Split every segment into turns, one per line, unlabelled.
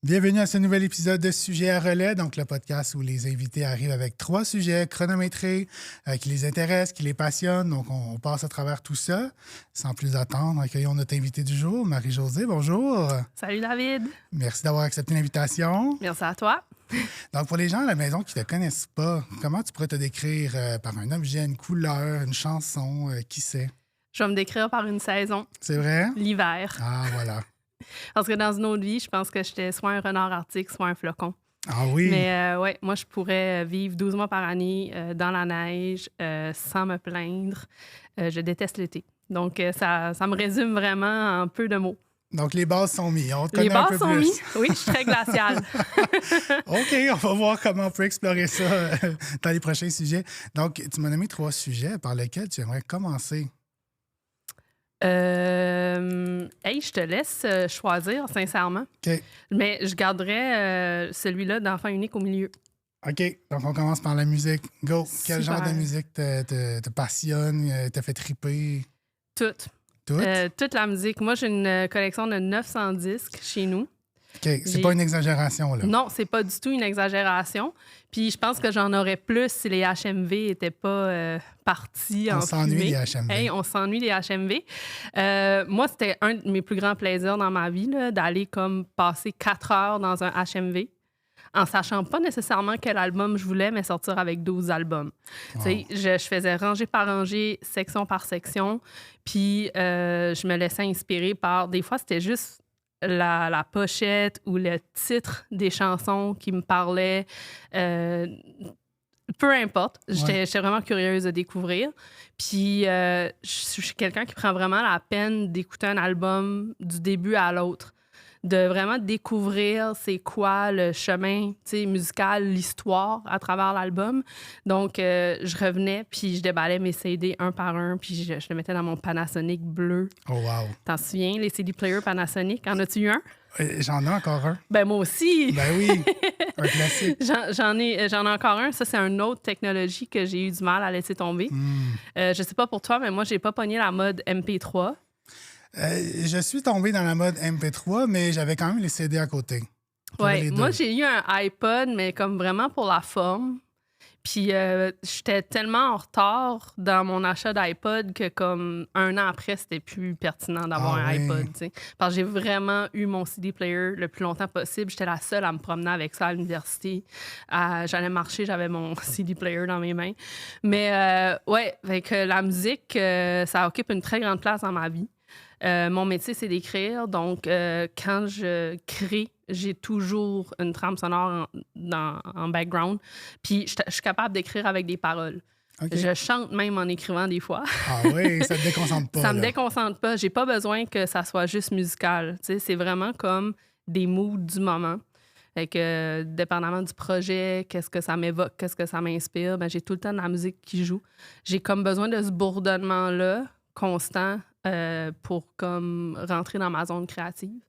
Bienvenue à ce nouvel épisode de Sujets à relais, donc le podcast où les invités arrivent avec 3 sujets chronométrés qui les intéressent, qui les passionnent. Donc, on passe à travers tout ça. Sans plus attendre, accueillons notre invité du jour, Marie-Josée. Bonjour.
Salut David.
Merci d'avoir accepté l'invitation.
Merci à toi.
Donc, pour les gens à la maison qui ne te connaissent pas, comment tu pourrais te décrire par un objet, une couleur, une chanson, qui c'est?
Je vais me décrire par une saison,
C'est vrai?
l'hiver.
Ah, voilà.
Parce que dans une autre vie, je pense que j'étais soit un renard arctique, soit un flocon.
Ah oui?
Mais ouais, moi, je pourrais vivre 12 mois par année dans la neige sans me plaindre. Je déteste l'été. Donc, ça me résume vraiment en peu de mots.
Donc, les bases sont mises. On te
Les
connaît un peu
bases sont
plus.
mises. Oui, je suis très glaciale.
OK, on va voir comment on peut explorer ça dans les prochains sujets. Donc, tu m'as nommé 3 sujets par lesquels tu aimerais commencer.
Hey, je te laisse choisir, sincèrement.
OK.
Mais je garderais celui-là d'enfant unique au milieu.
OK, donc on commence par la musique. Go! Quel
Super.
genre de musique te passionne, te fait triper?
Toute.
Tout?
Toute la musique. Moi, j'ai une collection de 900 disques chez nous.
OK, c'est
j'ai-
pas une exagération, là.
Non, c'est pas du tout une exagération. Puis je pense que j'en aurais plus si les HMV n'étaient pas partis en
On s'ennuie
fumée.
des HMV.
Hey, on s'ennuie des HMV. Moi, c'était un de mes plus grands plaisirs dans ma vie, là, d'aller comme passer 4 heures dans un HMV en sachant pas nécessairement quel album je voulais, mais sortir avec 12 albums.
Wow.
Tu sais, je faisais rangée par rangée, section par section, puis je me laissais inspirer par... Des fois, c'était juste la pochette ou le titre des chansons qui me parlaient. Peu importe, j'étais vraiment curieuse de découvrir. Puis, je suis quelqu'un qui prend vraiment la peine d'écouter un album du début à l'autre, de vraiment découvrir c'est quoi le chemin musical, l'histoire à travers l'album. Donc, je revenais, puis je déballais mes CD un par un, puis je le mettais dans mon Panasonic bleu.
Oh, wow.
T'en souviens, les CD players Panasonic? En as-tu eu un?
J'en ai encore un.
Ben moi aussi!
Ben oui, un classique.
J'en ai encore un. Ça, c'est une autre technologie que j'ai eu du mal à laisser tomber. Je sais pas pour toi, mais moi, j'ai pas pogné la mode MP3.
Je suis tombé dans la mode MP3, mais j'avais quand même les CD à côté. J'avais
Ouais,
les
moi,
deux.
j'ai eu un iPod, mais comme vraiment pour la forme. Puis j'étais tellement en retard dans mon achat d'iPod que comme un an après, c'était plus pertinent d'avoir
Ah
un
oui.
iPod, tu sais. Parce que j'ai vraiment eu mon CD player le plus longtemps possible. J'étais la seule à me promener avec ça à l'université. J'allais marcher, j'avais mon CD player dans mes mains. Mais ouais, avec la musique, ça occupe une très grande place dans ma vie. Mon métier, c'est d'écrire. Donc, quand je crée, j'ai toujours une trame sonore en background. Puis, je suis capable d'écrire avec des paroles.
OK.
Je chante même en écrivant des fois.
Ah oui, ça te déconcentre pas.
Ça me
là.
déconcentre pas. J'ai pas besoin que ça soit juste musical. Tu sais, c'est vraiment comme des moods du moment. Fait que, dépendamment du projet, qu'est-ce que ça m'évoque, qu'est-ce que ça m'inspire, ben, j'ai tout le temps de la musique qui joue. J'ai comme besoin de ce bourdonnement-là constant pour comme rentrer dans ma zone créative.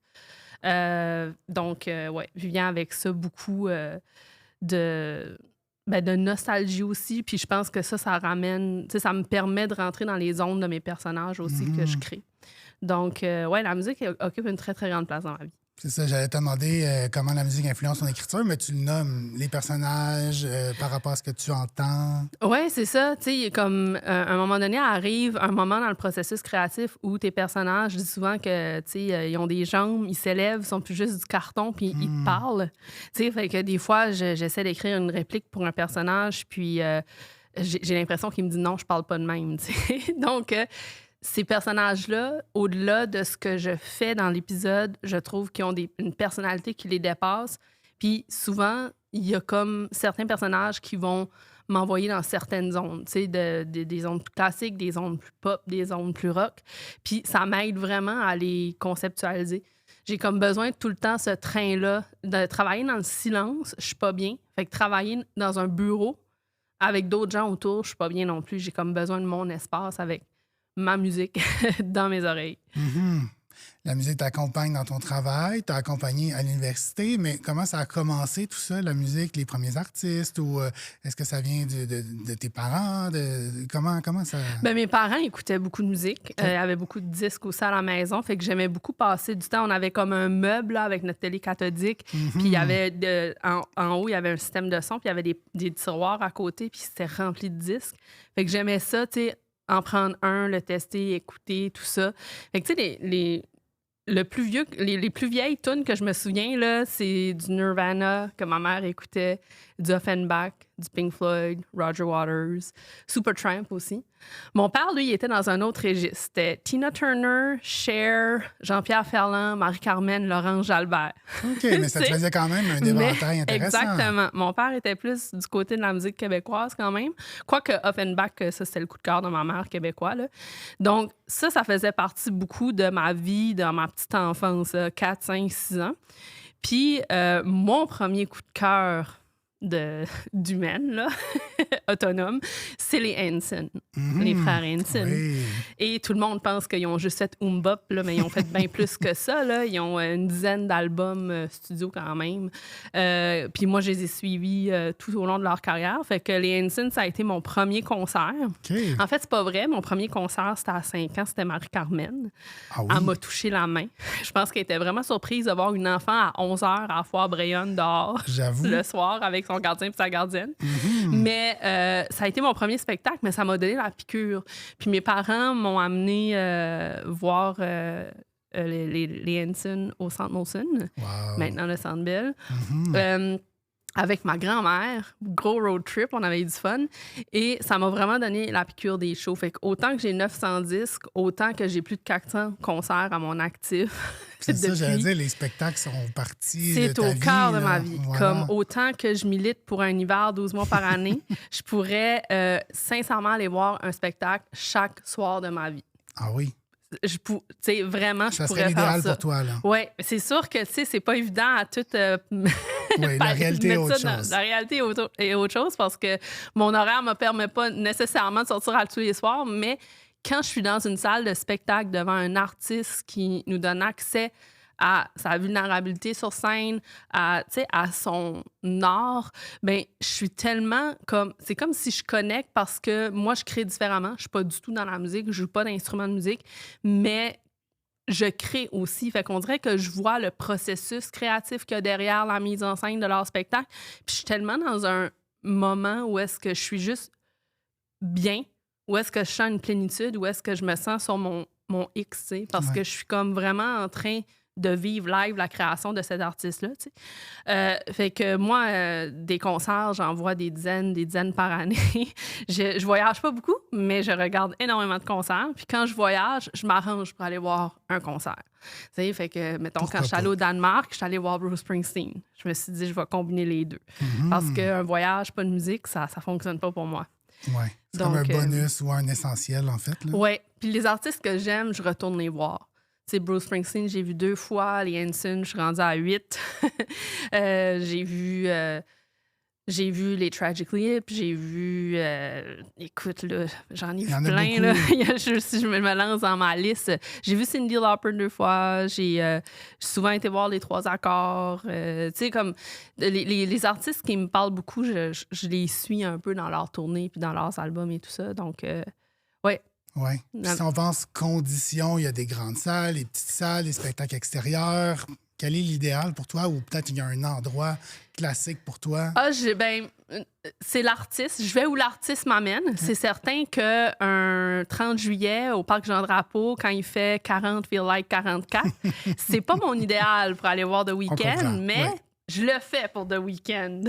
Donc, ouais, je viens avec ça beaucoup de nostalgie aussi. Puis je pense que ça ramène... Tu sais, ça me permet de rentrer dans les zones de mes personnages aussi que je crée. Donc, ouais, la musique occupe une très, très grande place dans ma vie.
C'est ça, j'allais te demander comment la musique influence ton écriture, mais tu le nommes, les personnages, par rapport à ce que tu entends.
Oui, c'est ça. Tu sais, comme à un moment donné, arrive un moment dans le processus créatif où tes personnages, je dis souvent que, tu sais, ils ont des jambes, ils s'élèvent, ils sont plus juste du carton, puis ils te parlent. Tu sais, fait que des fois, j'essaie d'écrire une réplique pour un personnage, puis j'ai l'impression qu'il me dit non, je parle pas de même, tu sais. Donc, ces personnages-là, au-delà de ce que je fais dans l'épisode, je trouve qu'ils ont une personnalité qui les dépasse. Puis souvent, il y a comme certains personnages qui vont m'envoyer dans certaines zones, tu sais, des zones plus classiques, des zones plus pop, des zones plus rock. Puis ça m'aide vraiment à les conceptualiser. J'ai comme besoin de tout le temps ce train-là, de travailler dans le silence, je suis pas bien. Fait que travailler dans un bureau avec d'autres gens autour, je suis pas bien non plus. J'ai comme besoin de mon espace avec ma musique dans mes oreilles.
Mhm. La musique t'accompagne dans ton travail, t'a accompagné à l'université, mais comment ça a commencé tout ça, la musique, les premiers artistes, ou est-ce que ça vient de tes parents? Comment ça...
Ben, mes parents écoutaient beaucoup de musique.
OK.
Il y avait beaucoup de disques aussi à la maison. Fait que j'aimais beaucoup passer du temps. On avait comme un meuble là, avec notre télé cathodique. Puis il y avait en haut, il y avait un système de son. Puis il y avait des tiroirs à côté. Puis c'était rempli de disques. Fait que j'aimais ça, tu sais, en prendre un, le tester, écouter, tout ça. Fait que tu sais, les plus vieilles tunes que je me souviens, là, c'est du Nirvana que ma mère écoutait, du Offenbach, du Pink Floyd, Roger Waters, Supertramp aussi. Mon père, lui, il était dans un autre registre. C'était Tina Turner, Cher, Jean-Pierre Ferland, Marie-Carmen, Laurence Jalbert.
OK, mais ça te faisait quand même un éventail intéressant.
Exactement. Mon père était plus du côté de la musique québécoise quand même. Quoique Offenbach, ça, c'était le coup de cœur de ma mère québécois. Là. Donc, ça faisait partie beaucoup de ma vie, de ma petite enfance, 4, 5, 6 ans. Puis, mon premier coup de cœur d'humaine, là, autonome, c'est les Hanson, les frères Hanson.
Oui.
Et tout le monde pense qu'ils ont juste fait Bop, là, mais ils ont fait bien plus que ça. Là. Ils ont une dizaine d'albums studio quand même. Puis moi, je les ai suivis tout au long de leur carrière. Fait que les Hanson, ça a été mon premier concert.
OK.
En fait, c'est pas vrai. Mon premier concert, c'était à 5 ans. C'était Marie-Carmen.
Ah oui?
Elle m'a touché la main. Je pense qu'elle était vraiment surprise de voir une enfant à 11 h à Foire-Brayonne dehors
J'avoue.
le soir avec son gardien et sa gardienne. Mais ça a été mon premier spectacle, mais ça m'a donné la piqûre. Puis mes parents m'ont amené voir les Hanson au Centre Molson,
Wow.
maintenant le Centre Bell. Avec ma grand-mère, gros road trip, on avait eu du fun. Et ça m'a vraiment donné la piqûre des shows. Fait que autant que j'ai 900 disques, autant que j'ai plus de 400 concerts à mon actif.
C'est ça,
depuis.
j'allais dire, les spectacles sont partis de
C'est
ta
au
vie.
cœur de
là.
ma vie.
Voilà.
Comme autant que je milite pour un hiver 12 mois par année, je pourrais sincèrement aller voir un spectacle chaque soir de ma vie.
Ah oui,
Tu sais, vraiment, je
ça
pourrais
serait
faire
l'idéal
ça.
pour toi, là.
Oui, c'est sûr que, tu sais, c'est pas évident à tout...
Oui, la réalité est
mettre
autre
ça
chose.
La réalité est autre chose parce que mon horaire me permet pas nécessairement de sortir à tous les soirs, mais quand je suis dans une salle de spectacle devant un artiste qui nous donne accès à sa vulnérabilité sur scène, à son art, ben je suis tellement comme... C'est comme si je connecte parce que moi, je crée différemment. Je suis pas du tout dans la musique, je joue pas d'instrument de musique, mais je crée aussi. Fait qu'on dirait que je vois le processus créatif qu'il y a derrière la mise en scène de leur spectacle. Puis je suis tellement dans un moment où est-ce que je suis juste bien, où est-ce que je sens une plénitude, où est-ce que je me sens sur mon X, tu sais, parce que je suis comme vraiment en train de vivre live la création de cet artiste-là, tu sais. Fait que moi, des concerts, j'en vois des dizaines par année. Je voyage pas beaucoup, mais je regarde énormément de concerts. Puis quand je voyage, je m'arrange pour aller voir un concert. Tu sais, fait que, mettons,
Pourquoi
quand je suis allée
pas?
au Danemark, je suis allée voir Bruce Springsteen. Je me suis dit, je vais combiner les deux. Parce qu'un voyage, pas de musique, ça fonctionne pas pour moi.
Oui, c'est comme un
Donc,
bonus ou un essentiel, en fait. Là.
Oui. Puis les artistes que j'aime, je retourne les voir. Tu sais, Bruce Springsteen, j'ai vu 2 fois. Les Hanson, je suis rendue à 8. J'ai vu les Tragic Lips, j'ai vu... écoute, là, j'en ai
Il y
vu
en a
plein. Là.
beaucoup.
Si je me lance dans ma liste, j'ai vu Cyndi Lauper 2 fois. J'ai souvent été voir les 3 accords. Tu sais, comme les artistes qui me parlent beaucoup, je les suis un peu dans leurs tournées puis dans leurs albums et tout ça. Donc, ouais.
Oui. Si on pense conditions, il y a des grandes salles, les petites salles, les spectacles extérieurs. Quel est l'idéal pour toi? Ou peut-être il y a un endroit classique pour toi?
C'est l'artiste. Je vais où l'artiste m'amène. C'est certain qu'un 30 juillet au Parc Jean-Drapeau, quand il fait 40 feel like 44, c'est pas mon idéal pour aller voir The Weeknd, mais je le fais pour The Weeknd.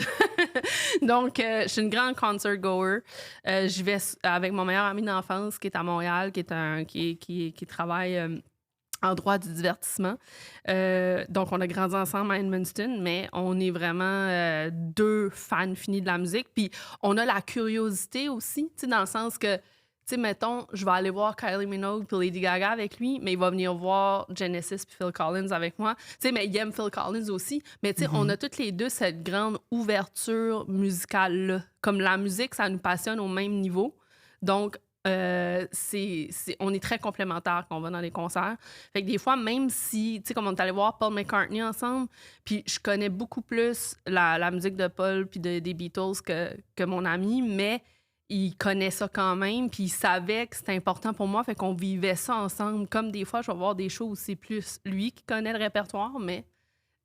Donc, je suis une grande concert goer. Je vais avec mon meilleur ami d'enfance qui est à Montréal, qui travaille en droit du divertissement. Donc, on a grandi ensemble à Edmundston, mais on est vraiment 2 fans finis de la musique. Puis, on a la curiosité aussi, tu sais, dans le sens que, tu sais, mettons, je vais aller voir Kylie Minogue puis Lady Gaga avec lui, mais il va venir voir Genesis puis Phil Collins avec moi. Tu sais, mais il aime Phil Collins aussi. Mais tu sais, on a toutes les deux cette grande ouverture musicale-là. Comme la musique, ça nous passionne au même niveau. Donc, on est très complémentaires quand on va dans les concerts. Fait que des fois, même si, tu sais, comme on est allé voir Paul McCartney ensemble, puis je connais beaucoup plus la musique de Paul puis des Beatles que mon ami, mais il connaît ça quand même, puis il savait que c'était important pour moi, fait qu'on vivait ça ensemble. Comme des fois, je vais voir des shows où c'est plus lui qui connaît le répertoire, mais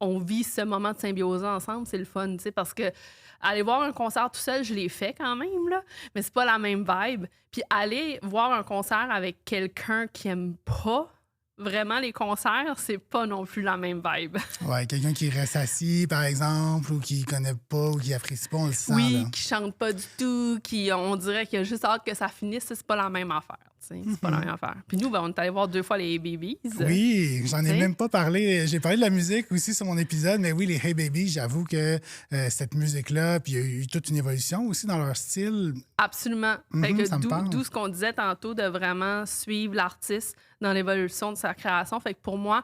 on vit ce moment de symbiose ensemble, c'est le fun, tu sais, parce que aller voir un concert tout seul, je l'ai fait quand même, là, mais c'est pas la même vibe. Puis aller voir un concert avec quelqu'un qui aime pas vraiment les concerts, c'est pas non plus la même vibe.
Ouais, quelqu'un qui reste assis, par exemple, ou qui connaît pas, ou qui apprécie pas, on le sent,
Oui,
là.
qui chante pas du tout, on dirait qu'il a juste hâte que ça finisse, c'est pas la même affaire, tu sais, c'est pas la même affaire. Puis nous, ben, on est allé voir 2 fois les Hey Babies.
Oui, j'en ai
T'sais?
même pas parlé. J'ai parlé de la musique aussi sur mon épisode, mais oui, les Hey Baby, j'avoue que cette musique-là, puis il y a eu toute une évolution aussi dans leur style.
Absolument. Fait que
ça me parle.
d'où ce qu'on disait tantôt de vraiment suivre l'artiste dans l'évolution de sa création. Fait que pour moi,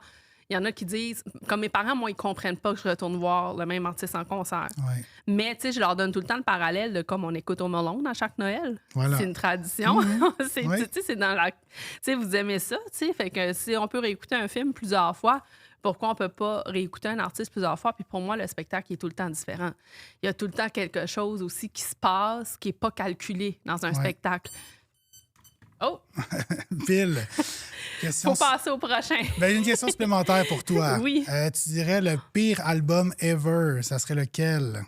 il y en a qui disent, comme mes parents, moi, ils comprennent pas que je retourne voir le même artiste en concert.
Ouais.
Mais, tu sais, je leur donne tout le temps le parallèle de comme on écoute au Malone à chaque Noël.
Voilà.
C'est une tradition. C'est,
Ouais.
tu sais, c'est dans la... Tu sais, vous aimez ça, tu sais. Fait que si on peut réécouter un film plusieurs fois, pourquoi on peut pas réécouter un artiste plusieurs fois? Puis pour moi, le spectacle est tout le temps différent. Il y a tout le temps quelque chose aussi qui se passe, qui est pas calculé dans un spectacle. Oh!
Pile. Question...
Faut passer au prochain.
Ben, une question supplémentaire pour toi.
Oui.
Tu dirais le pire album ever, ça serait lequel?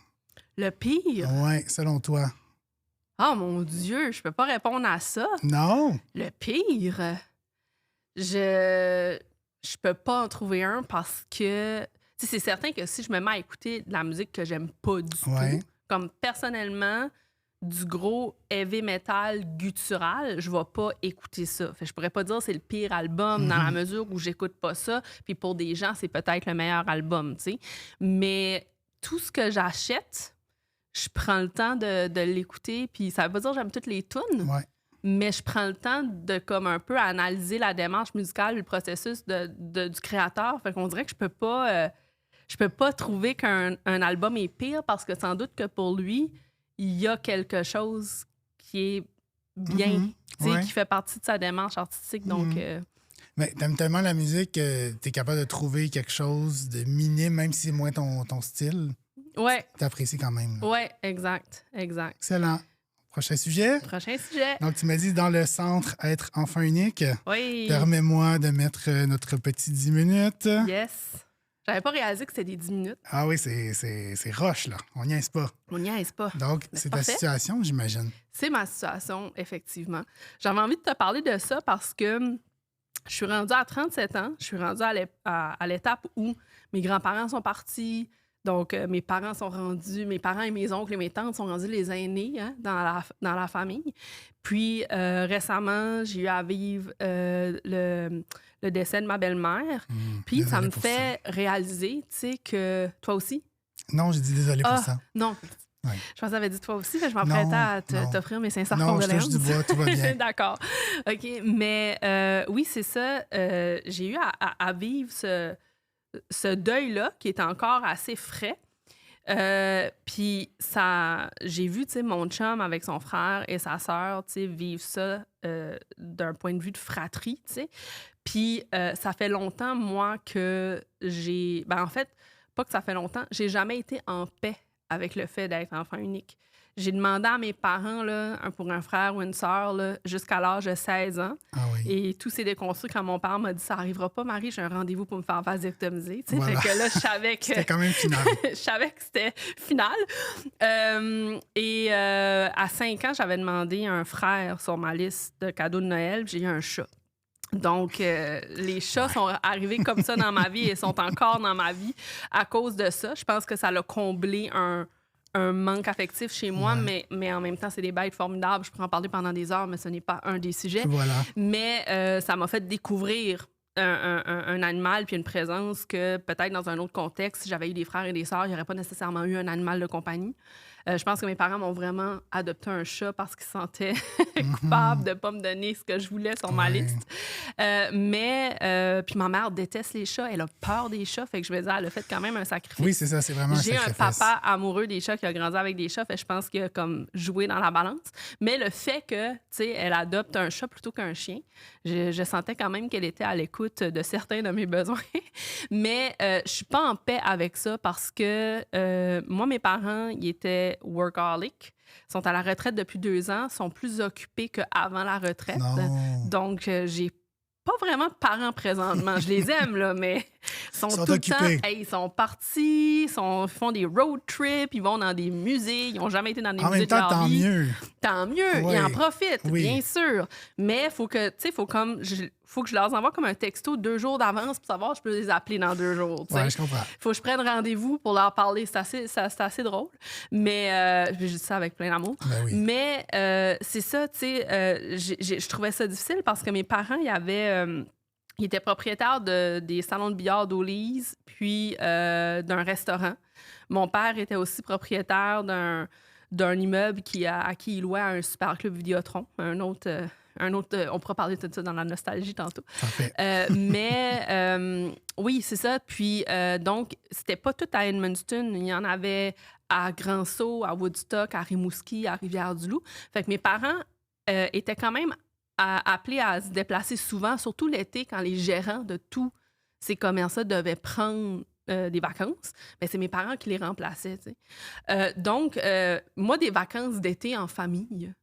Le pire?
Oui, selon toi.
Oh mon Dieu, je peux pas répondre à ça.
Non?
Le pire? Je peux pas en trouver un parce que... Tu sais, c'est certain que si je me mets à écouter de la musique que j'aime pas du
Ouais.
tout, comme personnellement, du gros heavy metal guttural, je vais pas écouter ça. Fait que je pourrais pas dire que c'est le pire album dans la mesure où j'écoute pas ça. Puis pour des gens, c'est peut-être le meilleur album, tu sais. Mais tout ce que j'achète, je prends le temps de l'écouter. Puis ça veut pas dire que j'aime toutes les tunes,
Ouais.
mais je prends le temps de comme un peu analyser la démarche musicale, le processus du créateur. Fait qu'on dirait que je peux pas trouver qu'un album est pire parce que sans doute que pour lui, il y a quelque chose qui est bien, tu sais,
Ouais.
qui fait partie de sa démarche artistique. Donc,
Mais t'aimes tellement la musique que t'es capable de trouver quelque chose de minime, même si c'est moins ton style.
ouais,
T'apprécies quand même. Là.
ouais, exact.
Excellent. Prochain sujet.
Prochain sujet.
Donc, tu m'as dit dans le centre, être enfant unique.
Oui.
Permets-moi de mettre notre petit 10 minutes.
Yes. J'avais pas réalisé que c'était des 10 minutes.
Ah oui, c'est rush, là. On n'y est pas.
On n'y aise pas.
Donc, c'est ta
parfait.
situation, j'imagine.
C'est ma situation, effectivement. J'avais envie de te parler de ça parce que je suis rendue à 37 ans. Je suis rendue à l'étape où mes grands-parents sont partis. Donc, mes parents et mes oncles et mes tantes sont rendus les aînés dans la famille. Puis, récemment, j'ai eu à vivre le décès de ma belle-mère. Puis, ça
désolé
me
pour
fait réaliser, tu sais, que toi aussi.
Non, j'ai dit désolé pour ça.
Non.
Ouais.
Je pense que ça avait dit toi aussi, mais je m'apprêtais à
non.
t'offrir mes sincères
Non, je
condoléances.
touche du bois, tout va bien.
D'accord. OK. Mais oui, c'est ça. J'ai eu à vivre ce deuil-là qui est encore assez frais. Puis j'ai vu, tu sais, mon chum avec son frère et sa sœur, tu sais, vivre ça d'un point de vue de fratrie, tu sais. Puis ça fait longtemps, moi, que j'ai... Ben, en fait, pas que ça fait longtemps, j'ai jamais été en paix avec le fait d'être enfant unique. J'ai demandé à mes parents, là, pour un frère ou une sœur, là, jusqu'à l'âge de 16 ans.
Ah oui.
Et tout s'est déconstruit quand mon père m'a dit « Ça arrivera pas, Marie, j'ai un rendez-vous pour me faire vasectomiser. »
Voilà.
Fait que là, je savais que...
C'était quand même final.
je savais que c'était final. À 5 ans, j'avais demandé un frère sur ma liste de cadeaux de Noël. J'ai eu un chat. Donc, les chats sont arrivés comme ça dans ma vie et sont encore dans ma vie à cause de ça. Je pense que ça l'a comblé un manque affectif chez moi, mais en même temps, c'est des bêtes formidables. Je pourrais en parler pendant des heures, mais ce n'est pas un des sujets.
Voilà.
Mais ça m'a fait découvrir un animal puis une présence que peut-être dans un autre contexte, si j'avais eu des frères et des sœurs, il n'y aurait pas nécessairement eu un animal de compagnie. Je pense que mes parents m'ont vraiment adopté un chat parce qu'ils se sentaient coupables de ne pas me donner ce que je voulais sur ma
Ouais.
liste. Puis ma mère déteste les chats. Elle a peur des chats. Fait que je me disais, elle a fait quand même un sacrifice.
Oui, c'est ça, c'est vraiment un
J'ai un
sacrifice.
papa amoureux des chats qui a grandi avec des chats. Fait que je pense qu'il a comme joué dans la balance. Mais le fait que, tu sais, elle adopte un chat plutôt qu'un chien, je sentais quand même qu'elle était à l'écoute de certains de mes besoins. Mais je suis pas en paix avec ça parce que moi, mes parents, ils étaient workaholic, sont à la retraite depuis 2 ans, sont plus occupés qu'avant la retraite.
Non.
Donc, j'ai pas vraiment de parents présentement. Je les aime, là, mais ils sont
Sont
tout
occupés.
le temps... Hey, ils sont partis, ils font des road trips, ils vont dans des musées, ils n'ont jamais été dans des
En
musées
même
de
temps,
leur
tant
vie.
mieux.
Tant mieux,
Ouais.
ils en profitent,
Oui.
bien sûr. Mais faut que, tu sais, faut que je leur envoie comme un texto 2 jours d'avance pour savoir si je peux les appeler dans 2 jours. tu sais.
Ouais, je comprends.
Faut que je prenne rendez-vous pour leur parler. C'est assez drôle. Mais je dis ça avec plein d'amour.
Ben oui.
Mais c'est ça, tu sais, je trouvais ça difficile parce que mes parents, ils étaient propriétaires des salons de billard d'Olise, puis d'un restaurant. Mon père était aussi propriétaire d'un immeuble à qui il louait à un super club Vidéotron, un autre, on pourra parler de ça dans la nostalgie tantôt.
Parfait.
Oui, c'est ça. Puis donc, c'était pas tout à Edmundston. Il y en avait à Grand-Sault, à Woodstock, à Rimouski, à Rivière-du-Loup. Fait que mes parents étaient quand même appelés à se déplacer souvent, surtout l'été, quand les gérants de tous ces commerces-là devaient prendre des vacances. Mais c'est mes parents qui les remplaçaient, tu sais. Donc, moi, des vacances d'été en famille,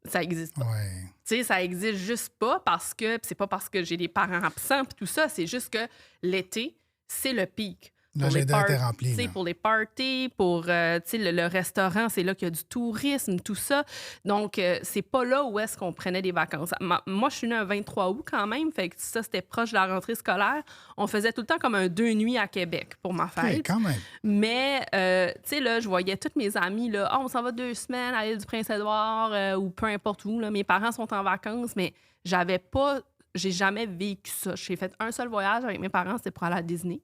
ça existe pas.
Ouais.
Tu sais, ça existe juste pas parce que... pis c'est pas parce que j'ai des parents absents puis tout ça, c'est juste que l'été, c'est le pic.
L'agenda était rempli.
Tu sais,
Là.
pour les parties, pour tu sais, le restaurant, c'est là qu'il y a du tourisme, tout ça. Donc, c'est pas là où est-ce qu'on prenait des vacances. Moi, je suis née un 23 août quand même, fait que ça, c'était proche de la rentrée scolaire. On faisait tout le temps comme un 2 nuits à Québec pour ma fête.
Oui, quand même.
Mais, tu sais, là, je voyais toutes mes amies, là, on s'en va 2 semaines à l'île du Prince-Édouard ou peu importe où. Là. Mes parents sont en vacances, mais j'ai jamais vécu ça. J'ai fait un seul voyage avec mes parents, c'était pour aller à Disney.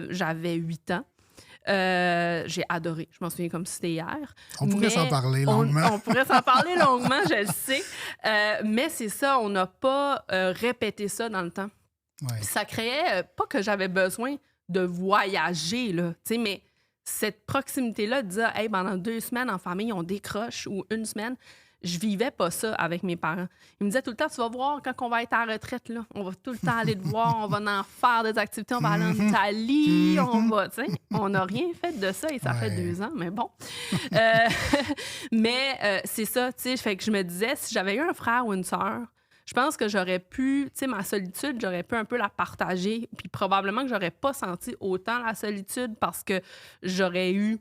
J'avais 8 ans. J'ai adoré. Je m'en souviens comme si c'était hier.
On pourrait s'en parler longuement.
On pourrait s'en parler longuement, je le sais. Mais c'est ça, on n'a pas répété ça dans le temps.
Ouais.
Ça créait, pas que j'avais besoin de voyager, là, tu sais, mais cette proximité-là de dire, hey, pendant 2 semaines en famille, on décroche, ou 1 semaine, je vivais pas ça avec mes parents. Ils me disaient tout le temps, tu vas voir, quand on va être à la retraite, là, on va tout le temps aller te voir, on va en faire des activités, on va aller en Italie, on va, tu sais. On n'a rien fait de ça et ça fait 2 ans, mais bon. Mais c'est ça, tu sais, fait que je me disais, si j'avais eu un frère ou une sœur, je pense que j'aurais pu, tu sais, ma solitude, j'aurais pu un peu la partager, puis probablement que j'aurais pas senti autant la solitude parce que j'aurais eu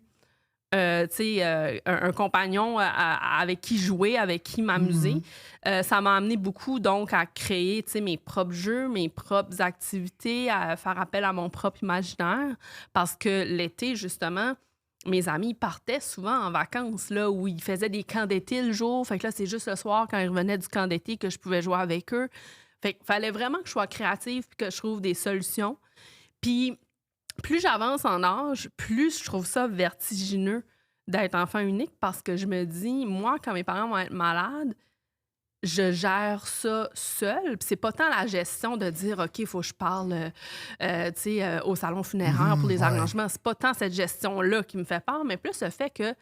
tu sais, un compagnon avec qui jouer, avec qui m'amuser. Ça m'a amené beaucoup, donc, à créer, tu sais, mes propres jeux, mes propres activités, à faire appel à mon propre imaginaire. Parce que l'été, justement, mes amis partaient souvent en vacances, là, où ils faisaient des camps d'été le jour. Fait que là, c'est juste le soir, quand ils revenaient du camp d'été, que je pouvais jouer avec eux. Fait qu'il fallait vraiment que je sois créative puis que je trouve des solutions. Puis plus j'avance en âge, plus je trouve ça vertigineux d'être enfant unique parce que je me dis, moi, quand mes parents vont être malades, je gère ça seule. Puis c'est pas tant la gestion de dire, OK, il faut que je parle tu sais, au salon funéraire pour les arrangements. C'est pas tant cette gestion-là qui me fait peur, mais plus le fait que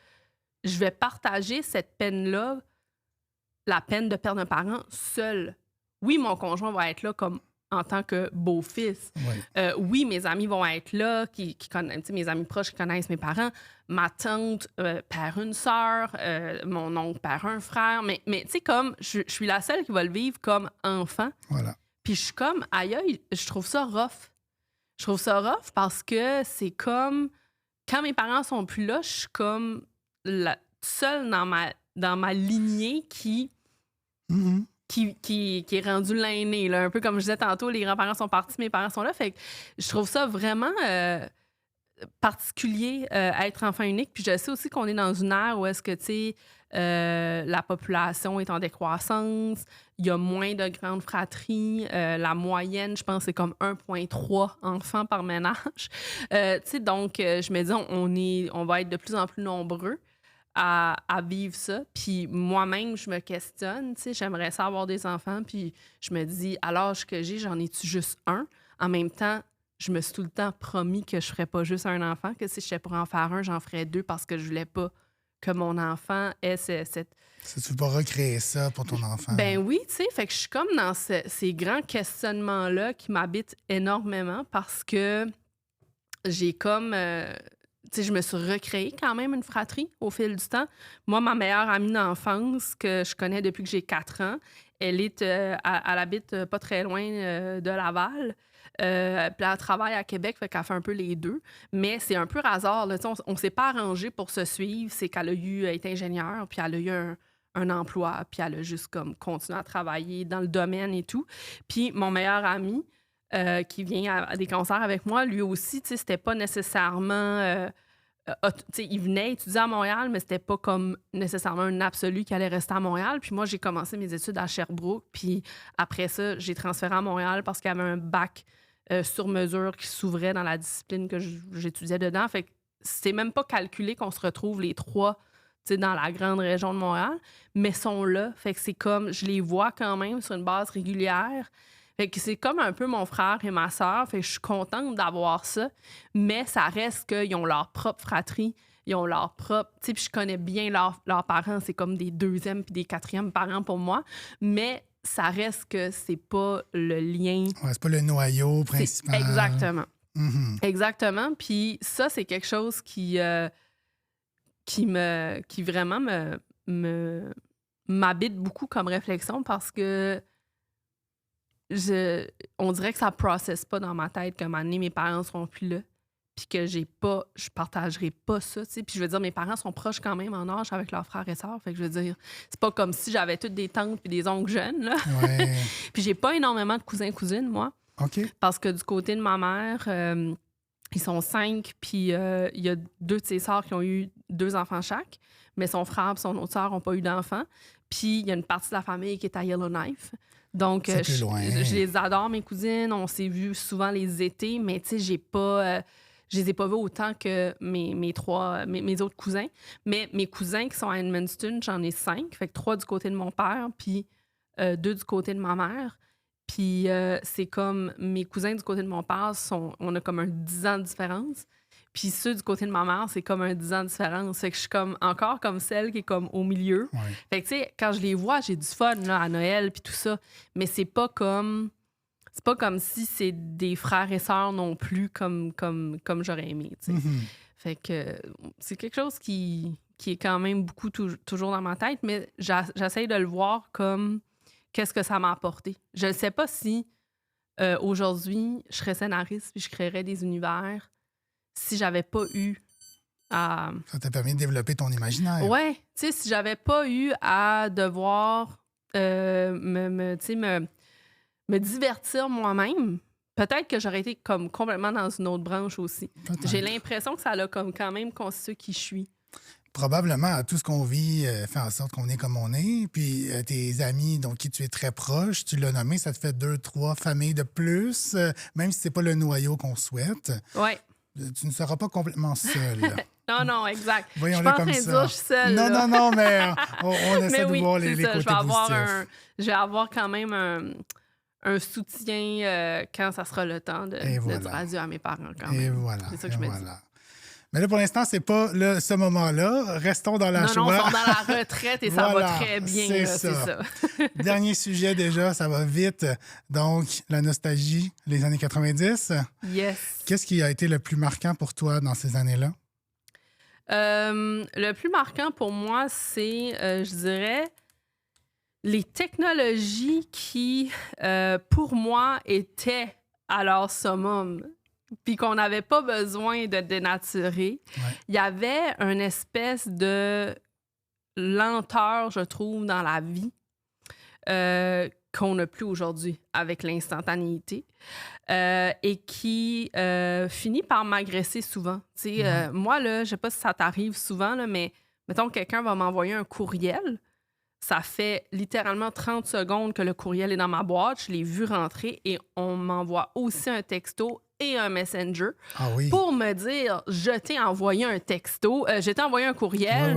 je vais partager cette peine-là, la peine de perdre un parent seule. Oui, mon conjoint va être là comme en tant que beau-fils. Oui, mes amis vont être là, qui connaissent, mes amis proches qui connaissent mes parents. Ma tante perd une sœur, mon oncle perd un frère. Mais tu sais, comme je suis la seule qui va le vivre comme enfant.
Voilà.
Puis je suis comme, aïe, je trouve ça rough. Je trouve ça rough parce que c'est comme, quand mes parents sont plus là, je suis comme seule dans ma lignée qui est rendu l'aîné, là. Un peu comme je disais tantôt, les grands-parents sont partis, mes parents sont là. Fait que je trouve ça vraiment particulier être enfant unique. Puis je sais aussi qu'on est dans une ère où est-ce que, tu sais, la population est en décroissance, il y a moins de grandes fratries. La moyenne, je pense, c'est comme 1,3 enfants par ménage. Tu sais, donc, je me dis, on va être de plus en plus nombreux à vivre ça. Puis moi-même, je me questionne, tu sais, j'aimerais ça avoir des enfants. Puis je me dis, à l'âge que j'ai, j'en ai-tu juste un? En même temps, je me suis tout le temps promis que je ferais pas juste un enfant, que si j'étais pour en faire un, j'en ferais deux parce que je voulais pas que mon enfant ait cette...
Si tu veux pas recréer ça pour ton enfant.
Ben oui, tu sais, fait que je suis comme dans ces grands questionnements-là qui m'habitent énormément parce que j'ai comme... tu sais, je me suis recréée quand même une fratrie au fil du temps. Moi, ma meilleure amie d'enfance que je connais depuis que j'ai 4 ans, elle habite pas très loin de Laval. Puis elle travaille à Québec, fait qu'elle fait un peu les deux. Mais c'est un peu hasard, là. Tu sais, on s'est pas arrangé pour se suivre. C'est qu'elle est ingénieure, puis elle a eu un emploi, puis elle a juste comme continué à travailler dans le domaine et tout. Puis mon meilleur ami, qui vient à des concerts avec moi, lui aussi, tu sais, c'était pas nécessairement... tu sais, il venait étudier à Montréal, mais c'était pas comme nécessairement un absolu qui allait rester à Montréal. Puis moi, j'ai commencé mes études à Sherbrooke. Puis après ça, j'ai transféré à Montréal parce qu'il y avait un bac sur mesure qui s'ouvrait dans la discipline que j'étudiais dedans. Fait que c'est même pas calculé qu'on se retrouve les trois, tu sais, dans la grande région de Montréal, mais sont là. Fait que c'est comme, je les vois quand même sur une base régulière. Fait que c'est comme un peu mon frère et ma sœur. Fait que je suis contente d'avoir ça. Mais ça reste qu'ils ont leur propre fratrie. Ils ont leur propre... Tu sais, puis je connais bien leurs parents. C'est comme des deuxièmes puis des quatrièmes parents pour moi. Mais ça reste que c'est pas le lien.
Ouais, c'est pas le noyau principal.
Exactement.
Mhm.
Exactement. Puis ça, c'est quelque chose qui vraiment m'habite beaucoup comme réflexion parce que on dirait que ça ne processe pas dans ma tête qu'à un moment donné, mes parents seront plus là. Puis que je partagerai pas ça, tu sais. Puis je veux dire, mes parents sont proches quand même en âge avec leurs frères et sœurs. Fait que je veux dire, c'est pas comme si j'avais toutes des tantes puis des oncles jeunes, là.
Ouais.
Puis j'ai pas énormément de cousins-cousines, moi.
OK.
Parce que du côté de ma mère, ils sont 5, puis il y a 2 de ses sœurs qui ont eu 2 enfants chaque, mais son frère et son autre sœur n'ont pas eu d'enfants. Puis il y a une partie de la famille qui est à Yellowknife. Donc,
C'est plus loin.
je les adore, mes cousines. On s'est vus souvent les étés, mais tu sais, je les ai pas vus autant que mes autres cousins. Mais mes cousins qui sont à Edmundston, j'en ai 5. Fait que 3 du côté de mon père, puis 2 du côté de ma mère. Puis c'est comme mes cousins du côté de mon père, on a comme un 10 ans de différence. Puis ceux du côté de ma mère, c'est comme un 10 ans de différence. Fait que je suis comme encore comme celle qui est comme au milieu.
Ouais.
Fait que tu sais, quand je les vois, j'ai du fun là, à Noël puis tout ça. Mais c'est pas comme si c'est des frères et sœurs non plus comme j'aurais aimé. Tu sais.
Mhm.
Fait que c'est quelque chose qui est quand même beaucoup toujours dans ma tête, mais j'essaye de le voir comme qu'est-ce que ça m'a apporté. Je ne sais pas si aujourd'hui, je serais scénariste puis je créerais des univers si j'avais pas eu à...
Ça t'a permis de développer ton imaginaire.
Ouais, tu sais, si j'avais pas eu à devoir me divertir moi-même, peut-être que j'aurais été comme complètement dans une autre branche aussi.
Peut-être.
J'ai l'impression que ça l'a comme quand même constitué qui je suis.
Probablement, tout ce qu'on vit fait en sorte qu'on est comme on est. Puis tes amis, dont qui tu es très proche, tu l'as nommé, ça te fait 2, 3 familles de plus, même si c'est pas le noyau qu'on souhaite.
Ouais.
Tu ne seras pas complètement seul.
Non, exact.
Voyons-le
je suis pas en
comme
train de
ça.
dire que je suis seule.
Non,
là.
non, mais on essaie
Mais
de
oui,
voir
c'est
les
ça.
côtés positifs.
Je vais avoir quand même un soutien quand ça sera le temps de dire adieu à mes parents quand même.
Et voilà.
C'est ça que je me dis.
Mais là, pour l'instant, c'est pas ce moment-là. Restons dans la joie.
Non, on sort dans la retraite et ça
Voilà,
va très bien.
c'est
là,
ça. Dernier sujet déjà, ça va vite. Donc, la nostalgie, les années 90.
Yes.
Qu'est-ce qui a été le plus marquant pour toi dans ces années-là?
Le plus marquant pour moi, c'est, je dirais, les technologies qui, pour moi, étaient à leur summum, puis qu'on n'avait pas besoin de dénaturer.
Ouais.
Il y avait une espèce de lenteur, je trouve, dans la vie qu'on n'a plus aujourd'hui avec l'instantanéité et qui finit par m'agresser souvent. Moi, là, je ne sais pas si ça t'arrive souvent, là, mais mettons, quelqu'un va m'envoyer un courriel. Ça fait littéralement 30 secondes que le courriel est dans ma boîte. Je l'ai vu rentrer et on m'envoie aussi un texto et un messenger pour me dire « Je t'ai envoyé un texto, je t'ai envoyé un courriel,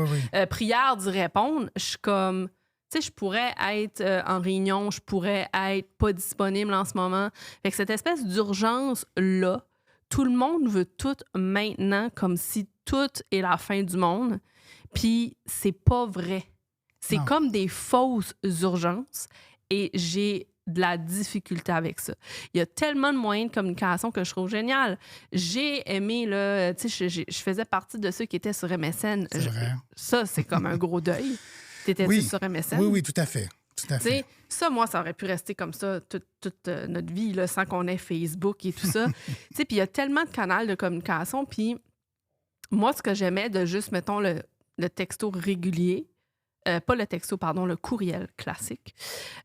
prière d'y répondre. » Je suis comme... Tu sais, je pourrais être en réunion, je pourrais être pas disponible en ce moment. Fait que cette espèce d'urgence-là, tout le monde veut tout maintenant comme si tout est la fin du monde. Puis c'est pas vrai. C'est comme des fausses urgences et j'ai de la difficulté avec ça. Il y a tellement de moyens de communication que je trouve génial. J'ai aimé, là, tu sais, je faisais partie de ceux qui étaient sur MSN.
C'est vrai.
Ça, c'est comme un gros deuil. T'étais-tu sur MSN?
Oui, tout à fait. Tout à fait.
Ça, moi, ça aurait pu rester comme ça toute notre vie, là, sans qu'on ait Facebook et tout ça. Puis il y a tellement de canaux de communication. Puis moi, ce que j'aimais de juste, mettons, le texto régulier, pas le texto, pardon, le courriel classique,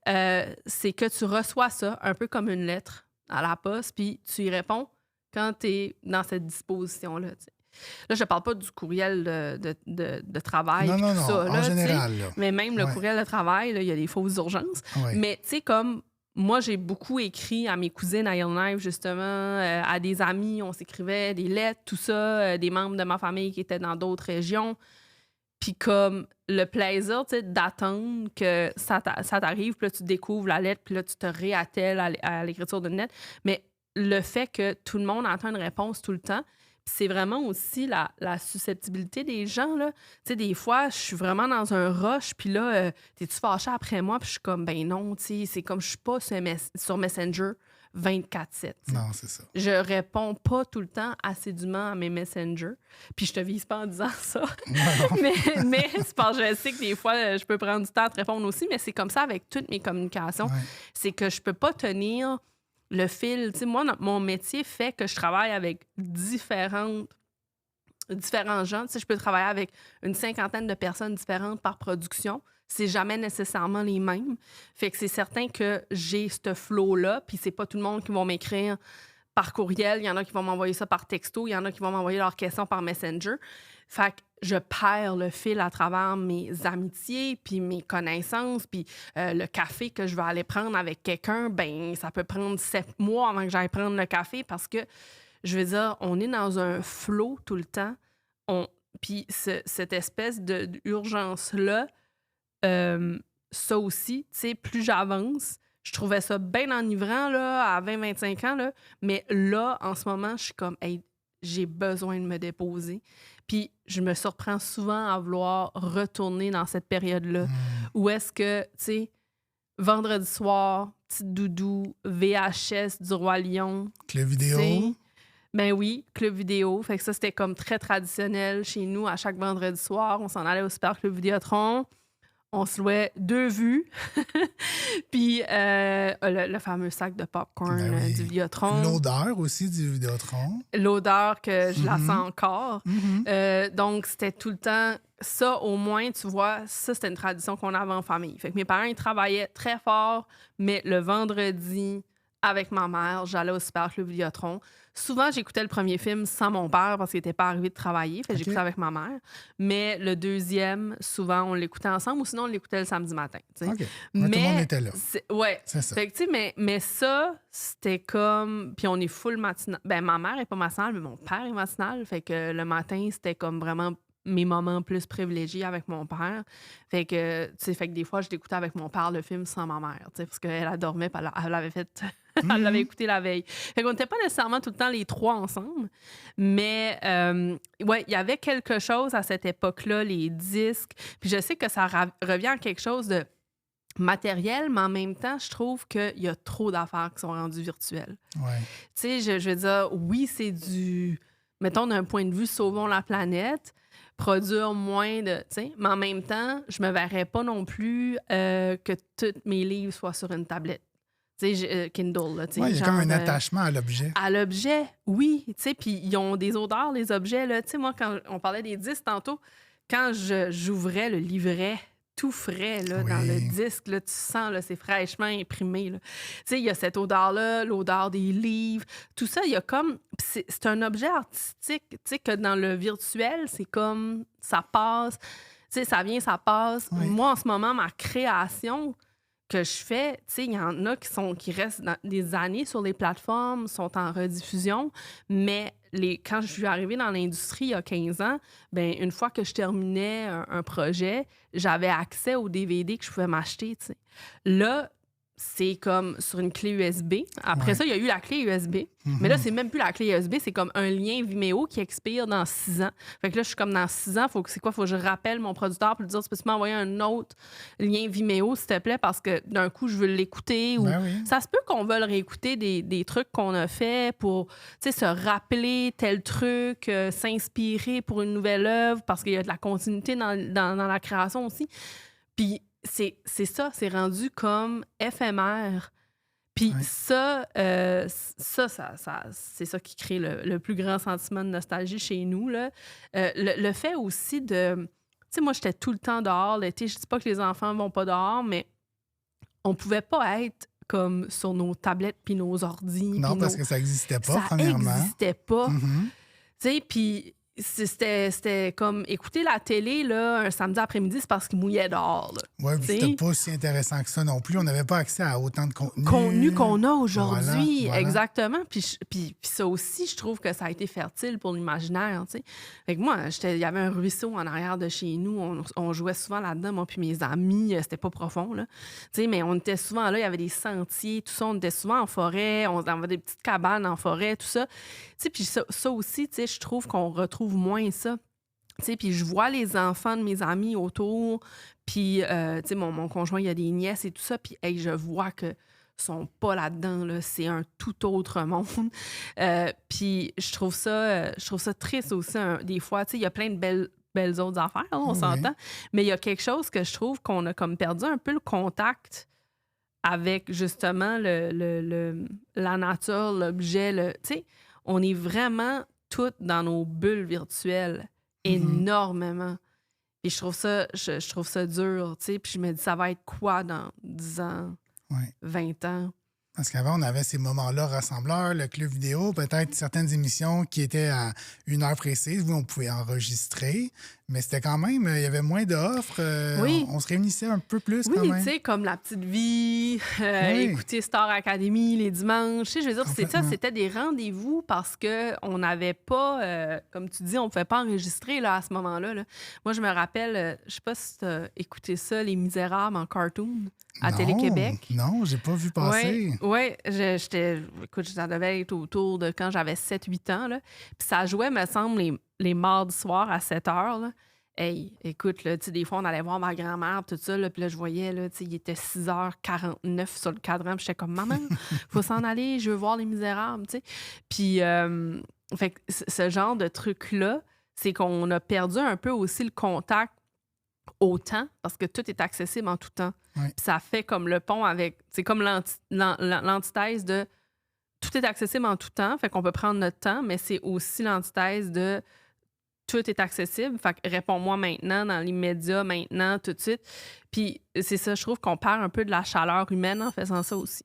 c'est que tu reçois ça un peu comme une lettre à la poste, puis tu y réponds quand tu es dans cette disposition-là. T'sais. Là, je ne parle pas du courriel de travail.
Non,
tout ça,
en
là,
général. Là.
Mais même le courriel de travail, il y a des fausses urgences.
Ouais.
Mais tu sais, comme moi, j'ai beaucoup écrit à mes cousines à Yellowknife, justement, à des amis, on s'écrivait des lettres, tout ça, des membres de ma famille qui étaient dans d'autres régions. Puis comme le plaisir, tu sais, d'attendre que ça t'arrive, puis là, tu découvres la lettre, puis là, tu te réattelles à l'écriture d'une lettre. Mais le fait que tout le monde attend une réponse tout le temps, c'est vraiment aussi la susceptibilité des gens, là. Tu sais, des fois, je suis vraiment dans un rush, puis là, t'es-tu fâché après moi? Puis je suis comme, ben non, tu sais, c'est comme je suis pas sur Messenger 24/7.
Non, c'est ça.
Je réponds pas tout le temps assidûment à mes messengers. Puis je te vise pas en disant ça. mais c'est parce que je sais que des fois, je peux prendre du temps à te répondre aussi, mais c'est comme ça avec toutes mes communications. Ouais. C'est que je peux pas tenir le fil. Tu sais, moi, mon métier fait que je travaille avec différents gens. Tu sais, je peux travailler avec une 50aine de personnes différentes par production. C'est jamais nécessairement les mêmes. Fait que c'est certain que j'ai ce flow-là, puis c'est pas tout le monde qui va m'écrire par courriel. Il y en a qui vont m'envoyer ça par texto. Il y en a qui vont m'envoyer leurs questions par Messenger. Fait que je perds le fil à travers mes amitiés, puis mes connaissances, puis le café que je vais aller prendre avec quelqu'un, ben ça peut prendre 7 mois avant que j'aille prendre le café parce que, je veux dire, on est dans un flow tout le temps. Puis cette espèce d'urgence-là, ça aussi, tu sais, plus j'avance, je trouvais ça bien enivrant là, à 20-25 ans, là, mais là, en ce moment, je suis comme, hey, j'ai besoin de me déposer. Puis je me surprends souvent à vouloir retourner dans cette période-là, où est-ce que, tu sais, vendredi soir, petite doudou, VHS du Roi Lion.
Club vidéo.
Ben oui, club vidéo. Fait que ça, c'était comme très traditionnel chez nous. À chaque vendredi soir, on s'en allait au Super Club Vidéotron. On se louait 2 vues. Puis le fameux sac de popcorn du Vidéotron.
L'odeur aussi du Vidéotron.
L'odeur que je la sens encore. Donc, c'était tout le temps... Ça, au moins, tu vois, ça, c'était une tradition qu'on avait en famille. Fait que mes parents, ils travaillaient très fort, mais le vendredi, avec ma mère, j'allais au Super Club Vidéotron. Souvent, j'écoutais le premier film sans mon père parce qu'il n'était pas arrivé de travailler. Fait que j'écoutais avec ma mère. Mais le deuxième, souvent, on l'écoutait ensemble ou sinon, on l'écoutait le samedi matin.
OK. Mais tout le monde était là.
Ouais.
C'est ça.
Fait que, tu sais, mais ça, c'était comme... Puis on est full matinal. Ben, ma mère n'est pas matinale, mais mon père est matinal. Fait que le matin, c'était comme vraiment mes moments plus privilégiés avec mon père. Fait que, tu sais, fait que des fois, je l'écoutais avec mon père le film sans ma mère, tu sais, parce qu'elle dormait, puis elle l'avait fait... Elle l'avait écouté la veille. Fait qu'on n'était pas nécessairement tout le temps les 3 ensemble, mais ouais, il y avait quelque chose à cette époque-là, les disques. Puis je sais que ça revient à quelque chose de matériel, mais en même temps, je trouve qu'il y a trop d'affaires qui sont rendues virtuelles.
Ouais.
Tu sais, je veux dire, oui, c'est du... Mettons, d'un point de vue, sauvons la planète, produire moins de... Tu sais, mais en même temps, je me verrais pas non plus que tous mes livres soient sur une tablette. Tu sais, Kindle, là, tu sais.
Oui, il y a comme un attachement à l'objet.
À l'objet, oui. Tu sais, puis ils ont des odeurs, les objets, là. Tu sais, moi, quand on parlait des disques tantôt, quand j'ouvrais le livret tout frais là, dans le
Oui.
disque. Là, tu sens, là, c'est fraîchement imprimé. Là. Tu sais, il y a cette odeur-là, l'odeur des livres, tout ça. Il y a comme. Puis c'est un objet artistique, tu sais, que dans le virtuel, c'est comme ça passe. Tu sais, ça vient, ça passe.
Oui.
Moi, en ce moment, ma création que je fais, tu sais, il y en a qui restent des années sur les plateformes, sont en rediffusion, mais quand je suis arrivée dans l'industrie il y a 15 ans, ben une fois que je terminais un projet, j'avais accès aux DVD que je pouvais m'acheter, tu sais. Là, c'est comme sur une clé USB. Après
Ouais.
ça, il y a eu la clé USB. Mais là, c'est même plus la clé USB, c'est comme un lien Vimeo qui expire dans 6 ans. Fait que là, je suis comme dans 6 ans, faut que je rappelle mon producteur pour lui dire, tu peux m'envoyer un autre lien Vimeo, s'il te plaît, parce que d'un coup, je veux l'écouter. Ou...
Ben oui.
Ça se peut qu'on veuille réécouter des trucs qu'on a fait pour, tu sais, se rappeler tel truc, s'inspirer pour une nouvelle œuvre, parce qu'il y a de la continuité dans la création aussi. Puis c'est ça, c'est rendu comme éphémère. Puis
Ouais.
ça, c'est ça qui crée le plus grand sentiment de nostalgie chez nous. Là. Le fait aussi de... Tu sais, moi, j'étais tout le temps dehors l'été. Je dis pas que les enfants vont pas dehors, mais on pouvait pas être comme sur nos tablettes puis nos ordis.
Non,
puis
parce que ça n'existait pas,
ça
premièrement.
existait pas.
Mhm.
Tu sais, puis c'était comme écouter la télé là, un samedi après-midi, c'est parce qu'il mouillait dehors. Là.
Oui, puis
T'sais?
c'était pas aussi intéressant que ça non plus. On n'avait pas accès à autant de contenu.
Contenu qu'on a aujourd'hui,
Voilà.
exactement. Puis ça aussi, je trouve que ça a été fertile pour l'imaginaire, tu sais. Fait que moi, il y avait un ruisseau en arrière de chez nous. On jouait souvent là-dedans, moi puis mes amis. C'était pas profond, là. Tu sais, mais on était souvent là, il y avait des sentiers, tout ça. On était souvent en forêt. On avait des petites cabanes en forêt, tout ça. Tu sais, puis ça aussi, tu sais, je trouve qu'on retrouve moins ça. Tu sais, puis je vois les enfants de mes amis autour, puis, tu sais, mon conjoint, il y a des nièces et tout ça, puis, hey, je vois que sont pas là-dedans, là. C'est un tout autre monde. Puis je trouve ça triste aussi, des fois. Tu sais, il y a plein de belles autres affaires, là, on
Oui.
s'entend. Mais il y a quelque chose que je trouve qu'on a comme perdu un peu le contact avec, justement, la nature, l'objet. Tu sais, on est vraiment toutes dans nos bulles virtuelles énormément. Et je trouve ça dur, tu sais. Puis je me dis, ça va être quoi dans 10 ans,
Ouais.
20 ans?
Parce qu'avant, on avait ces moments-là rassembleurs, le club vidéo, peut-être certaines émissions qui étaient à une heure précise où on pouvait enregistrer, mais c'était quand même, il y avait moins d'offres.
Oui.
On se réunissait un peu plus quand
Oui,
même.
tu sais, comme La Petite Vie,
Oui.
écouter Star Academy les dimanches. Tu sais, je veux dire,
Complètement.
c'était des rendez-vous parce qu'on n'avait pas, comme tu dis, on ne pouvait pas enregistrer là, à ce moment-là. Là. Moi, je me rappelle, je sais pas si tu as écouté ça, Les Misérables en cartoon à
Non,
Télé-Québec.
Non, j'ai pas vu passer.
Oui, écoute, ça devait être autour de quand j'avais 7-8 ans. Là. Puis ça jouait, me semble, les mardis soirs à 7 heures. Là. Hey, écoute, là, tu sais, des fois, on allait voir ma grand-mère, tout ça, là, puis là, je voyais, là, tu sais, il était 6h49 sur le cadran, puis j'étais comme, maman, faut s'en aller, je veux voir Les Misérables, tu sais. Puis, fait que ce genre de truc-là, c'est qu'on a perdu un peu aussi le contact au temps, parce que tout est accessible en tout temps.
Ouais.
Puis ça fait comme le pont avec, c'est comme l'antithèse de tout est accessible en tout temps, fait qu'on peut prendre notre temps, mais c'est aussi l'antithèse de tout est accessible, fait que réponds-moi maintenant, dans l'immédiat, maintenant, tout de suite. Puis c'est ça, je trouve qu'on perd un peu de la chaleur humaine en faisant ça aussi.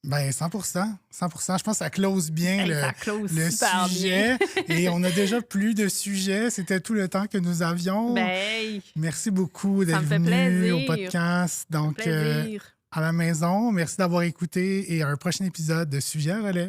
Ben 100%. Je pense que ça close bien
Hey, ça close
le
super
sujet. Et on a déjà plus de sujets. C'était tout le temps que nous avions.
Ben, hey,
Merci beaucoup
ça
d'être
me fait
venu
plaisir.
au podcast. Donc,
plaisir.
à la maison, merci d'avoir écouté et à un prochain épisode de Sujet à relais.